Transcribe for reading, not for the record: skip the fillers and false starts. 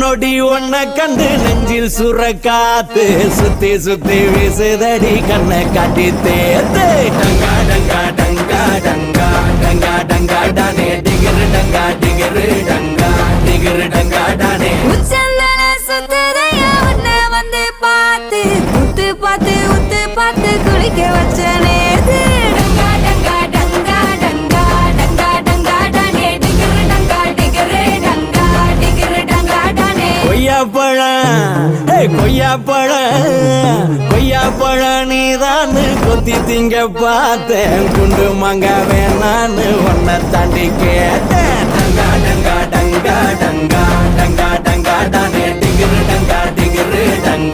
நொடி ஒன்ன கண்டு நெஞ்சில் சுர காத்து சுத்தி சுத்தி வீசுதடி கண்ணை காட்டி தேத்து டங்கா டங்கா டங்கா டங்கா டங்கா டங்கா டானே டிகிரு டங்கா டிகிரு டங்கா டிகிரு டங்கா டானே உச்சந்தல சுத்தரையா உன்னை வந்து பார்த்து உத்து பார்த்து உத்து பார்த்து குளிக்க வச்ச நேத்து டங்கா டங்கா டங்கா டங்கா டங்கா டங்கா டானே டிகிரு டங்கா டிகிரு டங்கா டிகிரு டங்கா டானே கொய்யாப்பழம் நீதான் கொத்தி திங்க பார்த்தேன் குண்டு மங்க வேணான்னு உன்னை தாண்டி கேட்டேன் டங்கா டங்கா டங்கா டங்கா டங்கா டங்கா டானே டிகிரு டங்கா டிகிரு டங்கா